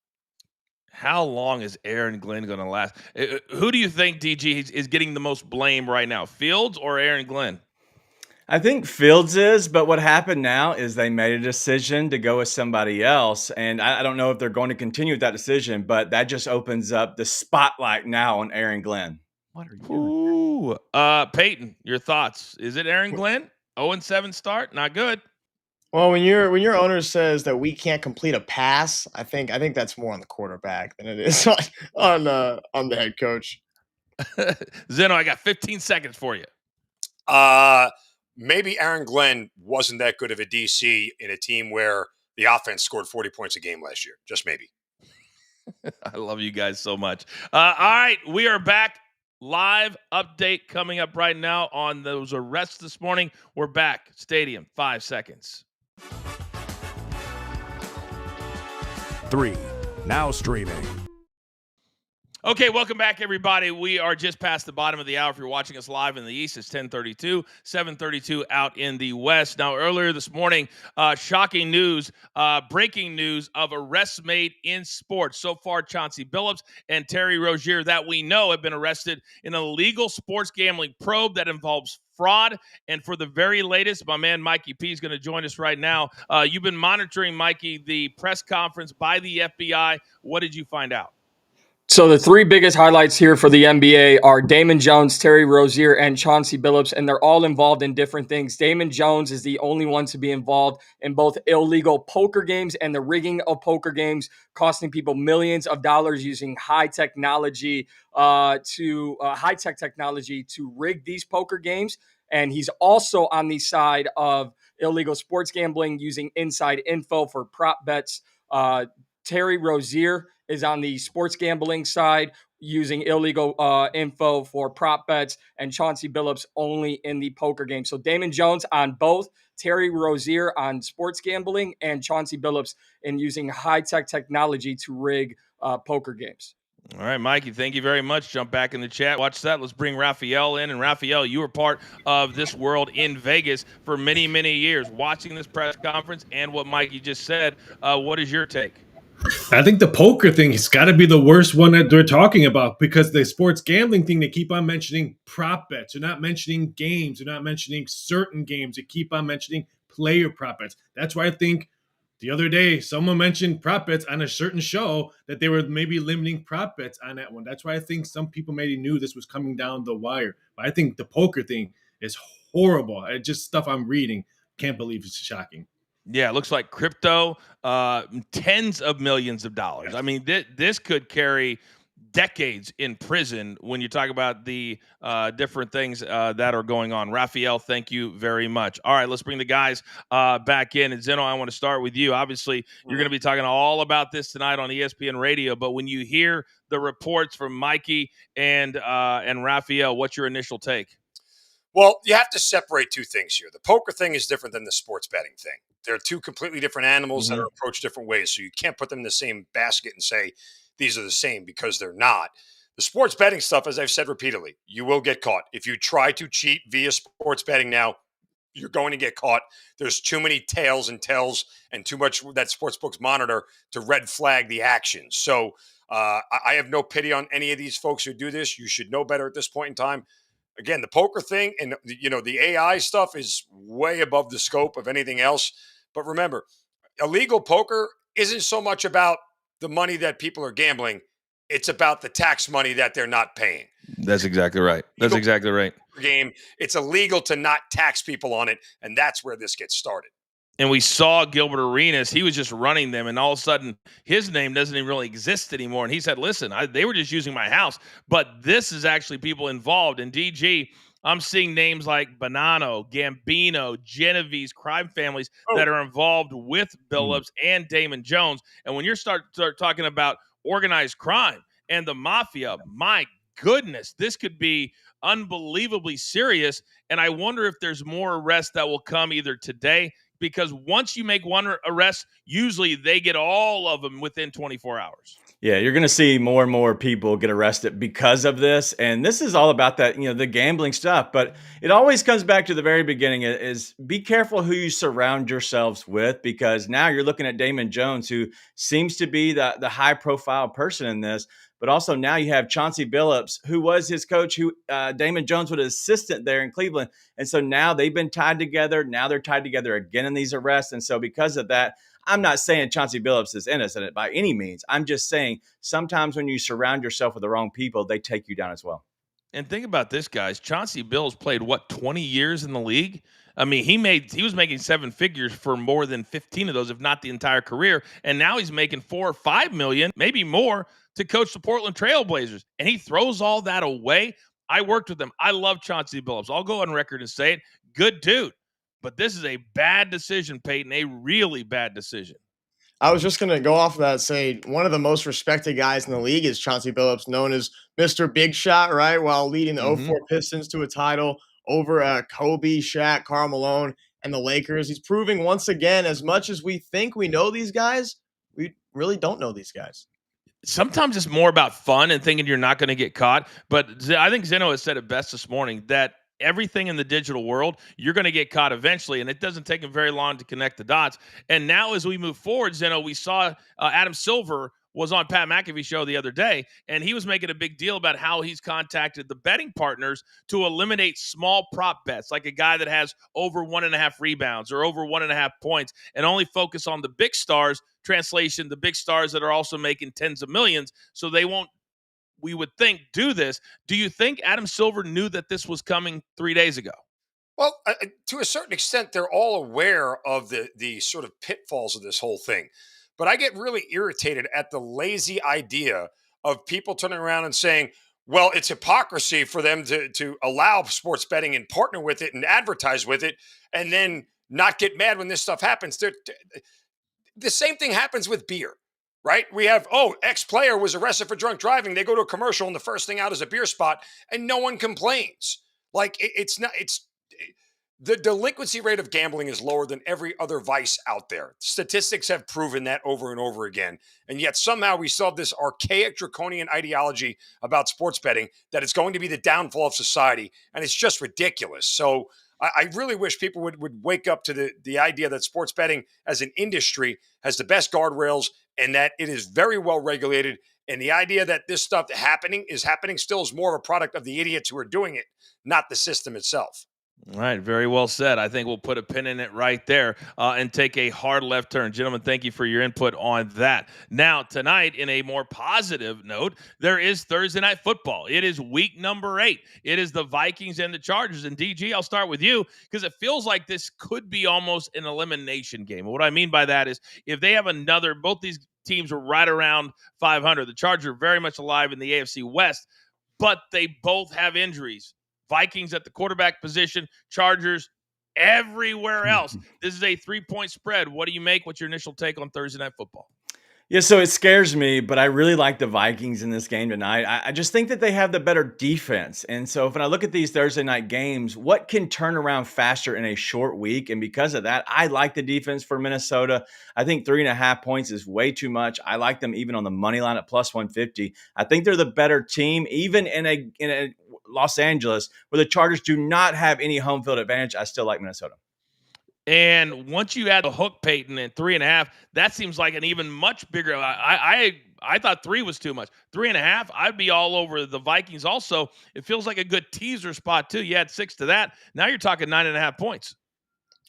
How long is Aaron Glenn going to last? Who do you think, DG, is getting the most blame right now, Fields or Aaron Glenn? I think Fields is, but what happened now is they made a decision to go with somebody else. And I don't know if they're going to continue with that decision, but that just opens up the spotlight now on Aaron Glenn. What are you doing? Ooh. Peyton, your thoughts. Is it Aaron Glenn? 0-7 start? Not good. Well, when your owner says that we can't complete a pass, I think that's more on the quarterback than it is on the head coach. Zeno, I got 15 seconds for you. Maybe Aaron Glenn wasn't that good of a DC in a team where the offense scored 40 points a game last year. Just maybe. I love you guys so much. All right, we are back. Live update coming up right now on those arrests this morning. We're back. Stadium, 5 seconds. 3. Now streaming. Okay, welcome back, everybody. We are just past the bottom of the hour. If you're watching us live in the East, it's 10:32, 7:32 out in the West. Now, earlier this morning, shocking news, breaking news of arrests made in sports. So far, Chauncey Billups and Terry Rozier, that we know, have been arrested in a illegal sports gambling probe that involves fraud. And for the very latest, my man Mikey P is going to join us right now. You've been monitoring, Mikey, the press conference by the FBI. What did you find out? So the three biggest highlights here for the NBA are Damon Jones, Terry Rozier, and Chauncey Billups, and they're all involved in different things. Damon Jones is the only one to be involved in both illegal poker games and the rigging of poker games, costing people millions of dollars using high-tech technology to rig these poker games. And he's also on the side of illegal sports gambling using inside info for prop bets. Terry Rozier is on the sports gambling side using illegal info for prop bets, and Chauncey Billups only in the poker game. So Damon Jones on both, Terry Rozier on sports gambling, and Chauncey Billups in using high-tech technology to rig poker games. All right, Mikey, thank you very much. Jump back in the chat. Watch that. Let's bring Raphael in. And Raphael, you were part of this world in Vegas for many, many years, watching this press conference and what Mikey just said. What is your take? I think the poker thing has got to be the worst one that they're talking about, because the sports gambling thing, they keep on mentioning prop bets. They're not mentioning games. They're not mentioning certain games. They keep on mentioning player prop bets. That's why I think the other day someone mentioned prop bets on a certain show that they were maybe limiting prop bets on that one. That's why I think some people maybe knew this was coming down the wire. But I think the poker thing is horrible. It's just stuff I'm reading. Can't believe it's shocking. Yeah, it looks like crypto, tens of millions of dollars. I mean, this could carry decades in prison when you talk about the different things that are going on. Raphael, thank you very much. All right, let's bring the guys back in. And Zeno, I want to start with you. Obviously, you're going to be talking all about this tonight on ESPN Radio, but when you hear the reports from Mikey and Raphael, what's your initial take? Well, you have to separate two things here. The poker thing is different than the sports betting thing. They're two completely different animals that are approached different ways. So you can't put them in the same basket and say these are the same, because they're not. The sports betting stuff, as I've said repeatedly, you will get caught. If you try to cheat via sports betting now, you're going to get caught. There's too many tails and tells and too much that sportsbooks monitor to red flag the action. So I have no pity on any of these folks who do this. You should know better at this point in time. Again, the poker thing and the AI stuff is way above the scope of anything else. But remember, illegal poker isn't so much about the money that people are gambling. It's about the tax money that they're not paying. That's exactly right. That's exactly right. Game, it's illegal to not tax people on it, and that's where this gets started. And we saw Gilbert Arenas. He was just running them, and all of a sudden, his name doesn't even really exist anymore. And he said, listen, they were just using my house, but this is actually people involved. In DG, I'm seeing names like Bonanno, Gambino, Genovese, crime families that are involved with Billups and Damon Jones. And when you start talking about organized crime and the mafia, my goodness, this could be unbelievably serious. And I wonder if there's more arrests that will come either today, because once you make one arrest, usually they get all of them within 24 hours. Yeah, you're going to see more and more people get arrested because of this. And this is all about that, the gambling stuff. But it always comes back to the very beginning is be careful who you surround yourselves with, because now you're looking at Damon Jones, who seems to be the high profile person in this. But also now you have Chauncey Billups, who was his coach, who Damon Jones was an assistant there in Cleveland. And so now they've been tied together. Now they're tied together again in these arrests. And so because of that, I'm not saying Chauncey Billups is innocent by any means. I'm just saying sometimes when you surround yourself with the wrong people, they take you down as well. And think about this, guys. Chauncey Billups played, 20 years in the league? I mean, he was making seven figures for more than 15 of those, if not the entire career. And now he's making $4 or $5 million, maybe more, to coach the Portland Trail Blazers. And he throws all that away. I worked with him. I love Chauncey Billups. I'll go on record and say it. Good dude. But this is a bad decision, Peyton, a really bad decision. I was just going to go off of that and say one of the most respected guys in the league is Chauncey Billups, known as Mr. Big Shot, right? While leading the 04 Pistons to a title over Kobe, Shaq, Karl Malone, and the Lakers. He's proving once again, as much as we think we know these guys, we really don't know these guys. Sometimes it's more about fun and thinking you're not going to get caught. But I think Zeno has said it best this morning, that everything in the digital world, you're going to get caught eventually, and it doesn't take him very long to connect the dots. And now as we move forward, Zeno, we saw Adam Silver was on Pat McAfee's show the other day, and he was making a big deal about how he's contacted the betting partners to eliminate small prop bets, like a guy that has over 1.5 rebounds or over 1.5 points, and only focus on the big stars. Translation, the big stars that are also making tens of millions, so they won't, we would think, do this. Do you think Adam Silver knew that this was coming 3 days ago? Well, to a certain extent, they're all aware of the sort of pitfalls of this whole thing. But I get really irritated at the lazy idea of people turning around and saying, well, it's hypocrisy for them to allow sports betting and partner with it and advertise with it and then not get mad when this stuff happens. The same thing happens with beer. Right? We have, X player was arrested for drunk driving. They go to a commercial and the first thing out is a beer spot and no one complains. Like the delinquency rate of gambling is lower than every other vice out there. Statistics have proven that over and over again. And yet somehow we still have this archaic draconian ideology about sports betting that it's going to be the downfall of society. And it's just ridiculous. So I really wish people would wake up to the idea that sports betting as an industry has the best guardrails and that it is very well regulated. And the idea that this stuff is happening still is more of a product of the idiots who are doing it, not the system itself. All right, very well said. I think we'll put a pin in it right there and take a hard left turn. Gentlemen, thank you for your input on that. Now, tonight, in a more positive note, there is Thursday Night Football. It is week number 8. It is the Vikings and the Chargers. And DG, I'll start with you because it feels like this could be almost an elimination game. And what I mean by that is if they have both these teams are right around 500. The Chargers are very much alive in the AFC West, but they both have injuries. Vikings at the quarterback position, Chargers everywhere else. This is a 3-point spread. What do you make? What's your initial take on Thursday Night Football? Yeah, so it scares me, but I really like the Vikings in this game tonight. I just think that they have the better defense. And so when I look at these Thursday night games, what can turn around faster in a short week? And because of that, I like the defense for Minnesota. I think 3.5 points is way too much. I like them even on the money line at plus 150. I think they're the better team, even in a Los Angeles, where the Chargers do not have any home field advantage. I still like Minnesota. And once you add the hook, Peyton, and 3.5, that seems like an even much bigger. I thought 3 was too much. 3.5, I'd be all over the Vikings. Also, it feels like a good teaser spot too. You add 6 to that. Now you're talking 9.5 points.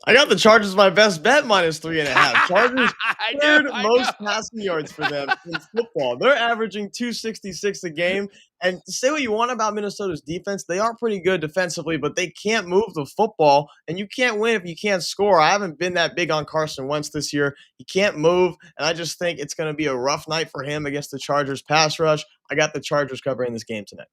I got the Chargers my best bet minus 3.5. Chargers I third know. most passing yards for them in football. They're averaging 266 a game. And say what you want about Minnesota's defense, they are pretty good defensively, but they can't move the football, and you can't win if you can't score. I haven't been that big on Carson Wentz this year. He can't move, and I just think it's going to be a rough night for him against the Chargers pass rush. I got the Chargers covering this game tonight.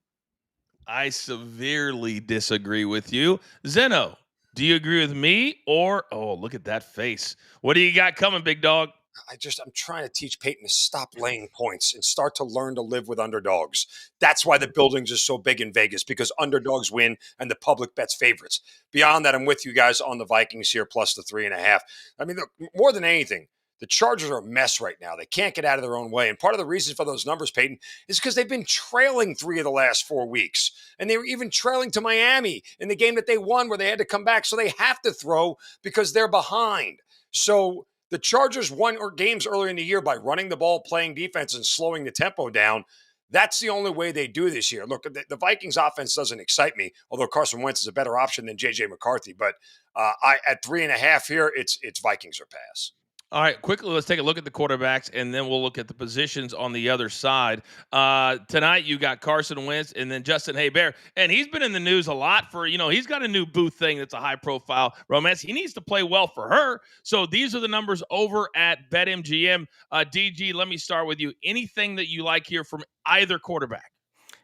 I severely disagree with you. Zeno, do you agree with me or, oh, look at that face. What do you got coming, big dog? I'm trying to teach Peyton to stop laying points and start to learn to live with underdogs. That's why the buildings are so big in Vegas, because underdogs win and the public bets favorites. Beyond that, I'm with you guys on the Vikings here, plus the 3.5. I mean, look, more than anything, the Chargers are a mess right now. They can't get out of their own way. And part of the reason for those numbers, Peyton, is because they've been trailing 3 of the last 4 weeks. And they were even trailing to Miami in the game that they won where they had to come back. So they have to throw because they're behind. So the Chargers won games earlier in the year by running the ball, playing defense, and slowing the tempo down. That's the only way they do this year. Look, the Vikings offense doesn't excite me, although Carson Wentz is a better option than J.J. McCarthy. But at 3.5 here, it's Vikings or pass. All right, quickly, let's take a look at the quarterbacks, and then we'll look at the positions on the other side. Tonight, you got Carson Wentz and then Justin Herbert, and he's been in the news a lot for, he's got a new booth thing that's a high-profile romance. He needs to play well for her. So these are the numbers over at BetMGM. DG, let me start with you. Anything that you like here from either quarterback?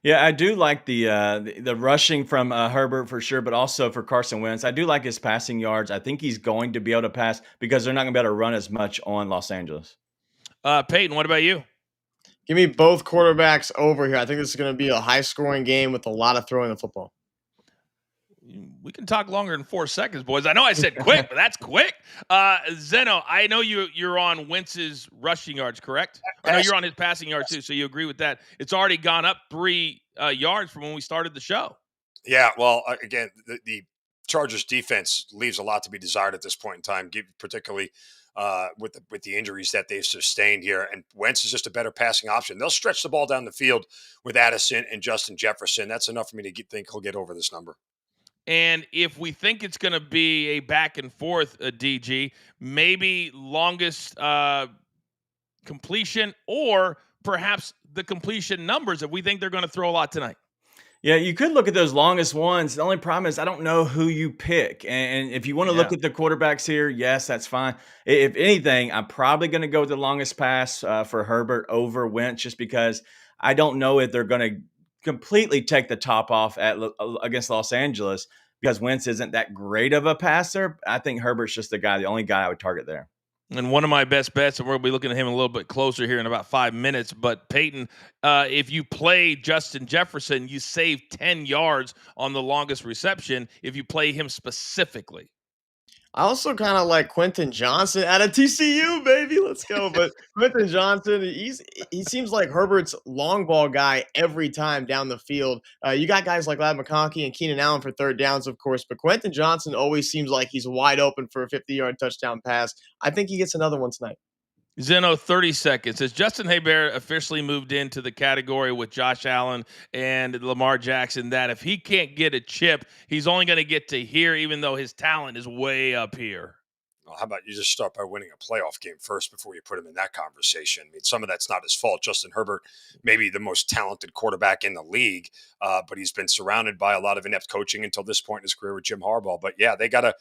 Yeah, I do like the rushing from Herbert for sure, but also for Carson Wentz. I do like his passing yards. I think he's going to be able to pass because they're not going to be able to run as much on Los Angeles. Peyton, what about you? Give me both quarterbacks over here. I think this is going to be a high-scoring game with a lot of throwing the football. We can talk longer than 4 seconds, boys. I know I said quick, but that's quick. Zeno, I know you're on Wentz's rushing yards, correct? I know you're on his passing yards too, so you agree with that. It's already gone up 3 yards from when we started the show. Yeah, well, again, the Chargers defense leaves a lot to be desired at this point in time, particularly with the injuries that they've sustained here. And Wentz is just a better passing option. They'll stretch the ball down the field with Addison and Justin Jefferson. That's enough for me to think he'll get over this number. And if we think it's going to be a back and forth, DG, maybe longest completion or perhaps the completion numbers if we think they're going to throw a lot tonight. Yeah, you could look at those longest ones. The only problem is I don't know who you pick. And if you want to look at the quarterbacks here, yes, that's fine. If anything, I'm probably going to go with the longest pass for Herbert over Wentz just because I don't know if they're going to completely take the top off against Los Angeles because Wentz isn't that great of a passer. I think Herbert's just the only guy I would target there. And one of my best bets, and we'll be looking at him a little bit closer here in about 5 minutes. But Peyton, if you play Justin Jefferson, you save 10 yards on the longest reception if you play him specifically. I also kind of like Quentin Johnson out of TCU, baby. Let's go. But Quentin Johnson, he seems like Herbert's long ball guy every time down the field. You got guys like Ladd McConkey and Keenan Allen for third downs, of course, but Quentin Johnson always seems like he's wide open for a 50-yard touchdown pass. I think he gets another one tonight. Zeno, 30 seconds. Has Justin Herbert officially moved into the category with Josh Allen and Lamar Jackson that if he can't get a chip, he's only going to get to here, even though his talent is way up here? Well, how about you just start by winning a playoff game first before you put him in that conversation? I mean, some of that's not his fault. Justin Herbert, maybe the most talented quarterback in the league, but he's been surrounded by a lot of inept coaching until this point in his career with Jim Harbaugh. But yeah, they gotta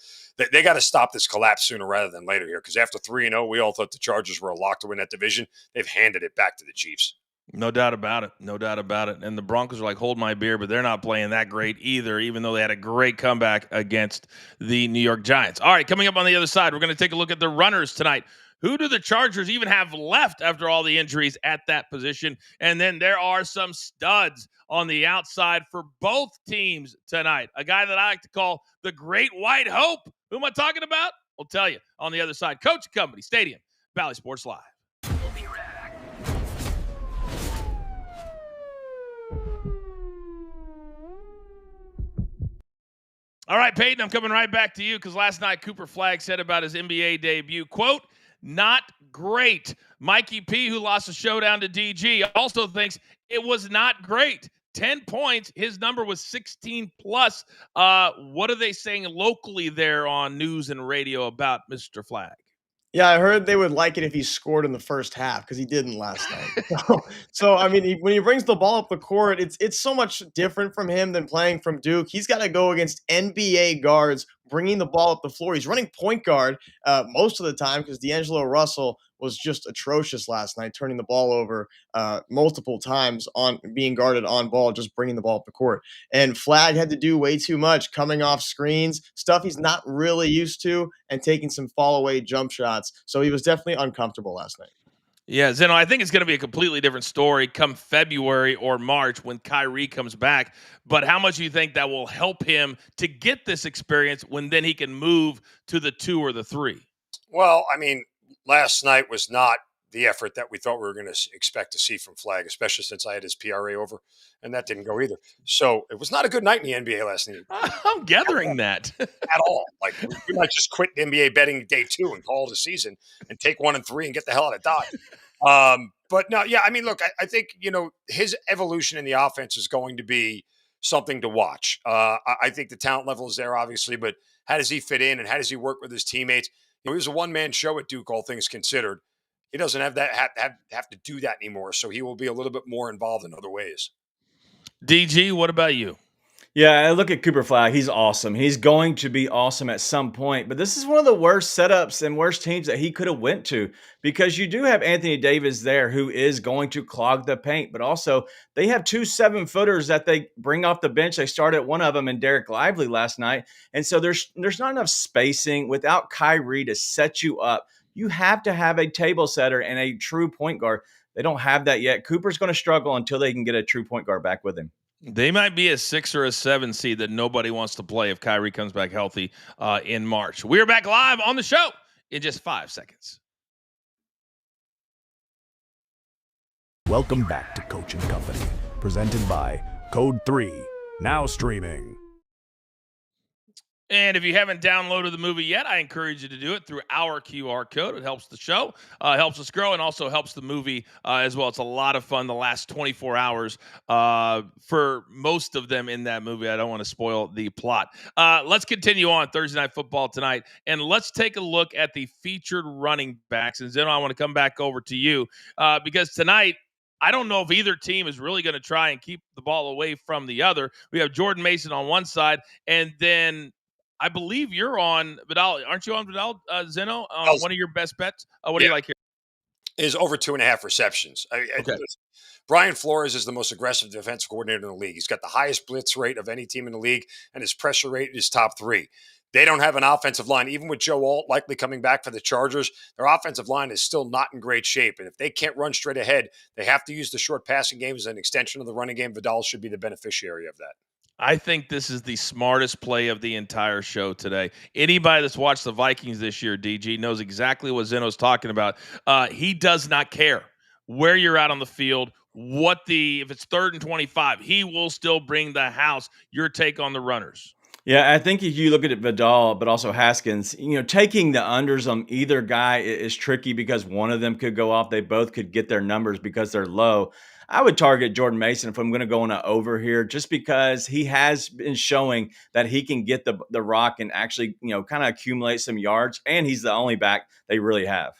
stop this collapse sooner rather than later here, because after 3-0, we all thought the Chargers were a lock to win that division. They've handed it back to the Chiefs. No doubt about it. No doubt about it. And the Broncos are like, hold my beer, but they're not playing that great either, even though they had a great comeback against the New York Giants. All right, coming up on the other side, we're going to take a look at the runners tonight. Who do the Chargers even have left after all the injuries at that position? And then there are some studs on the outside for both teams tonight. A guy that I like to call the Great White Hope. Who am I talking about? I'll tell you on the other side. Coach Company Stadium, Bally Sports Live. All right, Peyton, I'm coming right back to you because last night Cooper Flagg said about his NBA debut, quote, not great. Mikey P, who lost a showdown to DG, also thinks it was not great. 10 points. His number was 16 plus. What are they saying locally there on news and radio about Mr. Flagg? Yeah, I heard they would like it if he scored in the first half because he didn't last night. So I mean, when he brings the ball up the court, it's so much different from him than playing from Duke. He's got to go against NBA guards bringing the ball up the floor. He's running point guard most of the time because D'Angelo Russell was just atrocious last night, turning the ball over multiple times on being guarded on ball, just bringing the ball up the court. And Flagg had to do way too much coming off screens, stuff he's not really used to, and taking some fall away jump shots. So he was definitely uncomfortable last night. Yeah, Zeno, I think it's going to be a completely different story come February or March when Kyrie comes back. But how much do you think that will help him to get this experience when then he can move to the 2 or the 3? Well, I mean, last night was not the effort that we thought we were going to expect to see from Flagg, especially since I had his PRA over, and that didn't go either. So it was not a good night in the NBA last night. I'm gathering that. At all. Like, we might just quit NBA betting day 2 and call it a season and take 1 and 3 and get the hell out of Dodge. But no, yeah, I mean, look, I think, his evolution in the offense is going to be something to watch. I think the talent level is there, obviously, but how does he fit in and how does he work with his teammates? He was a one-man show at Duke, all things considered. He doesn't have that have to do that anymore, so he will be a little bit more involved in other ways. DG, what about you? Yeah, I look at Cooper Flagg. He's awesome. He's going to be awesome at some point. But this is one of the worst setups and worst teams that he could have went to because you do have Anthony Davis there who is going to clog the paint. But also they have 2 7-footers that they bring off the bench. They started one of them in Derek Lively last night. And so there's not enough spacing without Kyrie to set you up. You have to have a table setter and a true point guard. They don't have that yet. Cooper's going to struggle until they can get a true point guard back with him. They might be a 6 or a 7 seed that nobody wants to play if Kyrie comes back healthy in March. We're back live on the show in just 5 seconds. Welcome back to Coach and Company, presented by Code 3, now streaming. And if you haven't downloaded the movie yet, I encourage you to do it through our QR code. It helps the show, helps us grow, and also helps the movie as well. It's a lot of fun the last 24 hours for most of them in that movie. I don't want to spoil the plot. Let's continue on Thursday Night Football tonight, and let's take a look at the featured running backs. And then I want to come back over to you because tonight, I don't know if either team is really going to try and keep the ball away from the other. We have Jordan Mason on one side, and then I believe you're on Vidal. Aren't you on Vidal, Zeno? One of your best bets? What do you like here? Is over 2.5 receptions. Okay. Brian Flores is the most aggressive defensive coordinator in the league. He's got the highest blitz rate of any team in the league, and his pressure rate is top 3. They don't have an offensive line. Even with Joe Alt likely coming back for the Chargers, their offensive line is still not in great shape. And if they can't run straight ahead, they have to use the short passing game as an extension of the running game. Vidal should be the beneficiary of that. I think this is the smartest play of the entire show today. Anybody that's watched the Vikings this year, DG, knows exactly what Zeno's talking about. He does not care where you're at on the field, if it's 3rd and 25, he will still bring the house. Your take on the runners. Yeah, I think if you look at it, Vidal, but also Haskins, taking the unders on either guy is tricky because one of them could go off. They both could get their numbers because they're low. I would target Jordan Mason if I'm going to go on an over here, just because he has been showing that he can get the rock and actually, kind of accumulate some yards. And he's the only back they really have.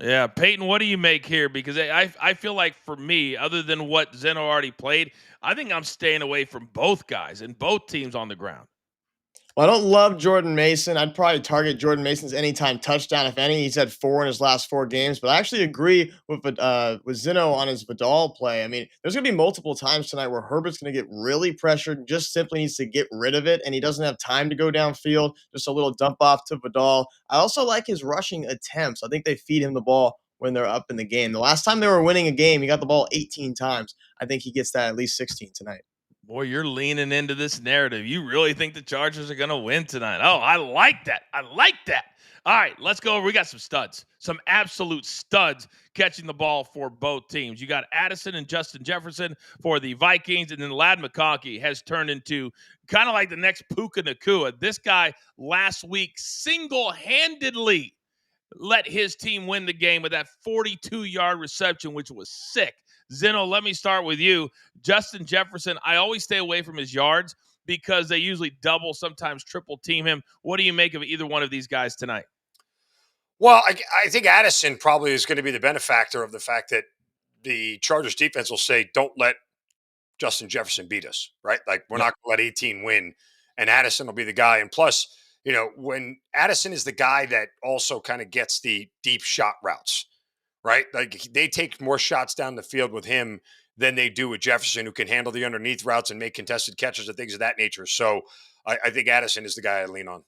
Yeah, Peyton, what do you make here? Because I feel like for me, other than what Zeno already played, I think I'm staying away from both guys and both teams on the ground. Well, I don't love Jordan Mason. I'd probably target Jordan Mason's anytime touchdown, if any. He's had 4 in his last 4 games, but I actually agree with Zeno on his Vidal play. I mean, there's going to be multiple times tonight where Herbert's going to get really pressured and just simply needs to get rid of it, and he doesn't have time to go downfield. Just a little dump off to Vidal. I also like his rushing attempts. I think they feed him the ball when they're up in the game. The last time they were winning a game, he got the ball 18 times. I think he gets that at least 16 tonight. Boy, you're leaning into this narrative. You really think the Chargers are going to win tonight? Oh, I like that. I like that. All right, let's go. We got some studs, some absolute studs catching the ball for both teams. You got Addison and Justin Jefferson for the Vikings, and then Ladd McConkey has turned into kind of like the next Puka Nacua. This guy last week single-handedly let his team win the game with that 42-yard reception, which was sick. Zeno, let me start with you. Justin Jefferson, I always stay away from his yards because they usually double, sometimes triple team him. What do you make of either one of these guys tonight? Well, I think Addison probably is going to be the benefactor of the fact that the Chargers defense will say, don't let Justin Jefferson beat us, right? Like, we're not going to let 18 win, and Addison will be the guy. And plus, when Addison is the guy that also kind of gets the deep shot routes, right? Like, they take more shots down the field with him than they do with Jefferson, who can handle the underneath routes and make contested catches and things of that nature. So I think Addison is the guy I lean on.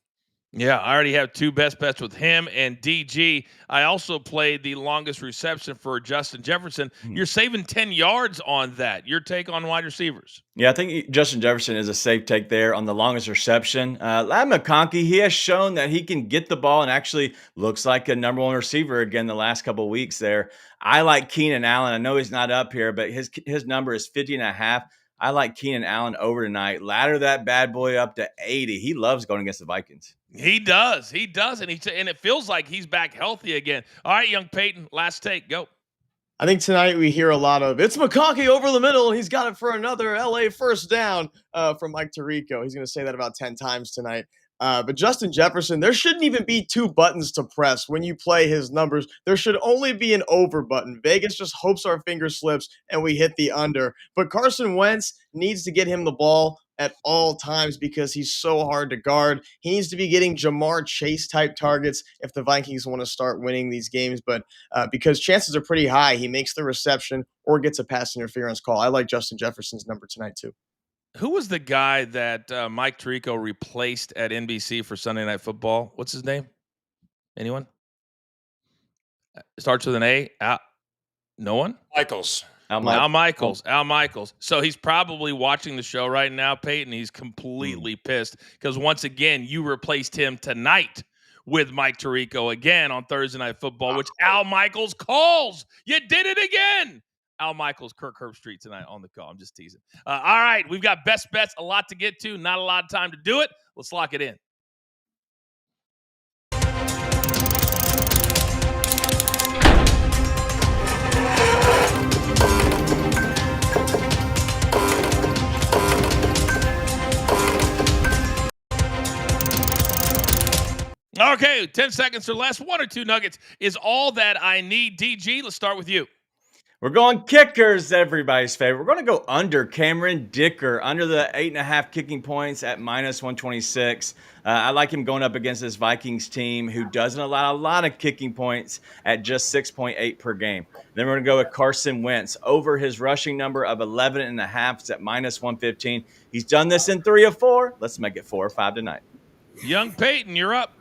Yeah, I already have 2 best bets with him and DG. I also played the longest reception for Justin Jefferson. You're saving 10 yards on that. Your take on wide receivers? Yeah, I think Justin Jefferson is a safe take there on the longest reception. Ladd McConkey, he has shown that he can get the ball and actually looks like a number 1 receiver again the last couple of weeks there. I like Keenan Allen. I know he's not up here, but his number is 50.5. I like Keenan Allen over tonight. Ladder that bad boy up to 80. He loves going against the Vikings. He does. He does. And it feels like he's back healthy again. All right, young Peyton, last take. Go. I think tonight we hear a lot of, it's McConkey over the middle. He's got it for another LA first down from Mike Tirico. He's going to say that about 10 times tonight. But Justin Jefferson, there shouldn't even be 2 buttons to press when you play his numbers. There should only be an over button. Vegas just hopes our finger slips and we hit the under. But Carson Wentz needs to get him the ball at all times because he's so hard to guard. He needs to be getting Jamar Chase type targets if the Vikings want to start winning these games. But because chances are pretty high, he makes the reception or gets a pass interference call. I like Justin Jefferson's number tonight too. Who was the guy that Mike Tirico replaced at NBC for Sunday Night Football? What's his name? Anyone? Starts with an A. No one? Michaels. Al Michaels. Al Michaels. So he's probably watching the show right now, Peyton. He's completely pissed because once again, you replaced him tonight with Mike Tirico again on Thursday Night Football, which Al Michaels calls. You did it again. Al Michaels, Kirk Herbstreit tonight on the call. I'm just teasing. All right, we've got best bets, a lot to get to, not a lot of time to do it. Let's lock it in. Okay, 10 seconds or less, 1 or 2 nuggets is all that I need. DG, let's start with you. We're going kickers, everybody's favorite. We're going to go under Cameron Dicker, under the 8.5 kicking points at minus 126. I like him going up against this Vikings team who doesn't allow a lot of kicking points at just 6.8 per game. Then we're going to go with Carson Wentz over his rushing number of 11.5. It's at minus 115. He's done this in 3 of 4. Let's make it 4 or 5 tonight. Young Peyton, you're up.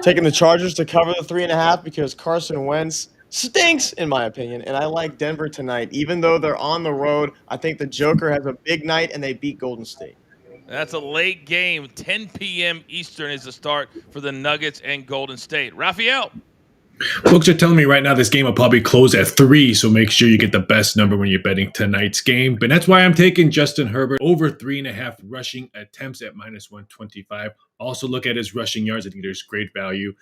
Taking the Chargers to cover the 3.5 because Carson Wentz stinks, in my opinion, and I like Denver tonight. Even though they're on the road, I think the Joker has a big night, and they beat Golden State. That's a late game. 10 p.m. Eastern is the start for the Nuggets and Golden State. Raphael. Books are telling me right now this game will probably close at 3, so make sure you get the best number when you're betting tonight's game. But that's why I'm taking Justin Herbert over 3.5 rushing attempts at minus 125. Also look at his rushing yards. I think there's great value.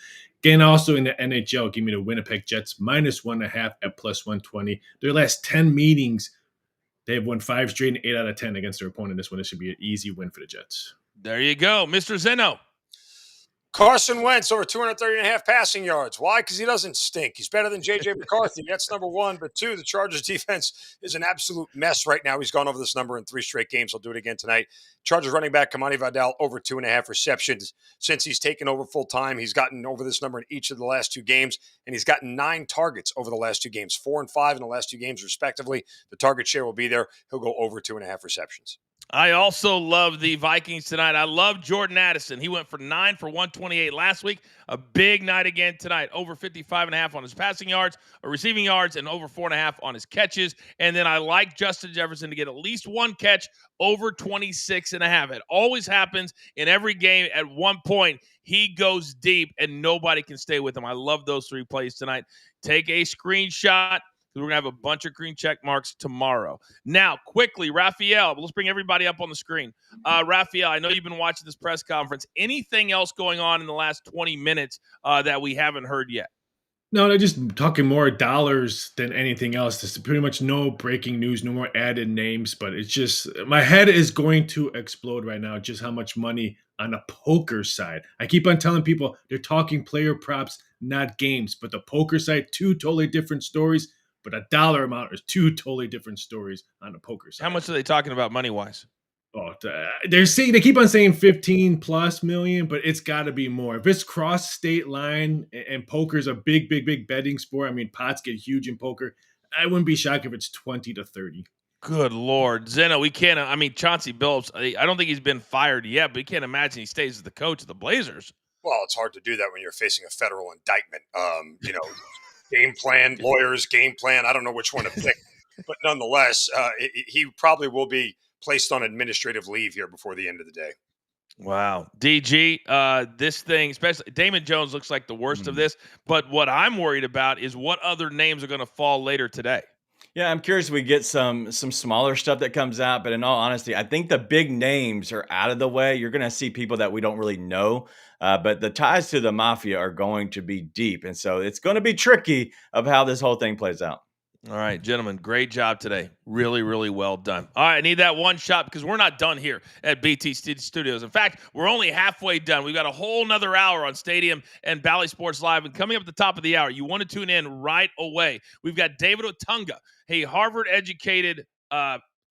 Again, also in the NHL, give me the Winnipeg Jets minus 1.5 at plus 120. Their last 10 meetings, they have won 5 straight and 8 out of 10 against their opponent. This should be an easy win for the Jets. There you go. Mr. Zeno. Carson Wentz over 230.5 passing yards. Why? Because he doesn't stink. He's better than J.J. McCarthy. That's number one. But two, the Chargers defense is an absolute mess right now. He's gone over this number in 3 straight games. He'll do it again tonight. Chargers running back Kamani Vidal over 2.5 receptions. Since he's taken over full time, he's gotten over this number in each of the last 2 games, and he's gotten 9 targets over the last 2 games, 4 and 5 in the last 2 games, respectively. The target share will be there. He'll go over 2.5 receptions. I also love the Vikings tonight. I love Jordan Addison. He went for 9 for 128 last week. A big night again tonight. Over 55.5 on his passing yards, or receiving yards, and over 4.5 on his catches. And then I like Justin Jefferson to get at least 1 catch over 26.5. It always happens in every game. At one point, he goes deep and nobody can stay with him. I love those 3 plays tonight. Take a screenshot. We're going to have a bunch of green check marks tomorrow. Now, quickly, Raphael, let's bring everybody up on the screen. Raphael, I know you've been watching this press conference. Anything else going on in the last 20 minutes that we haven't heard yet? No, they're just talking more dollars than anything else. There's pretty much no breaking news, no more added names, but it's just, my head is going to explode right now, just how much money on the poker side. I keep on telling people they're talking player props, not games, but the poker side, 2 totally different stories. But a dollar amount is 2 totally different stories on the poker side. How much are they talking about money-wise? Oh, they keep on saying 15 plus million, but it's got to be more. If it's cross state line and poker's a big betting sport, I mean, pots get huge in poker. I wouldn't be shocked if it's 20 to 30. Good Lord. Zeno, we can't, Chauncey Billups, I don't think he's been fired yet, but we can't imagine he stays as the coach of the Blazers. Well, it's hard to do that when you're facing a federal indictment. Game plan, lawyers, game plan. I don't know which one to pick, but nonetheless, he probably will be placed on administrative leave here before the end of the day. Wow. DG, this thing, especially Damon Jones looks like the worst of this, but what I'm worried about is what other names are going to fall later today. Yeah, I'm curious if we get some smaller stuff that comes out, but in all honesty, I think the big names are out of the way. You're going to see people that we don't really know, but the ties to the mafia are going to be deep, and so it's going to be tricky of how this whole thing plays out. All right, gentlemen, great job today. Really, really well done. All right, I need that one shot because we're not done here at BT Studios. In fact, we're only halfway done. We've got a whole nother hour on Stadium and Bally Sports Live. And coming up at the top of the hour, you want to tune in right away. We've got David Otunga, a Harvard-educated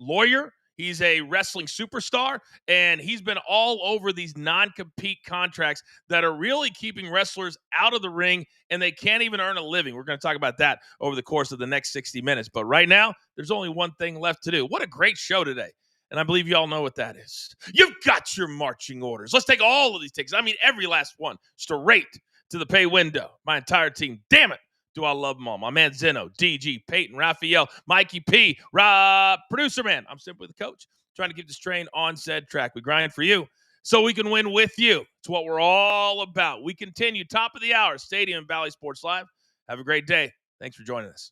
lawyer. He's a wrestling superstar, and he's been all over these non-compete contracts that are really keeping wrestlers out of the ring, and they can't even earn a living. We're going to talk about that over the course of the next 60 minutes. But right now, there's only one thing left to do. What a great show today. And I believe you all know what that is. You've got your marching orders. Let's take all of these tickets. Every last one straight to the pay window. My entire team. Damn it. Do I love them all? My man Zeno, DG, Peyton, Raphael, Mikey P, producer man. I'm simply the coach, trying to keep this train on said track. We grind for you so we can win with you. It's what we're all about. We continue top of the hour, Stadium and Bally Sports Live. Have a great day. Thanks for joining us.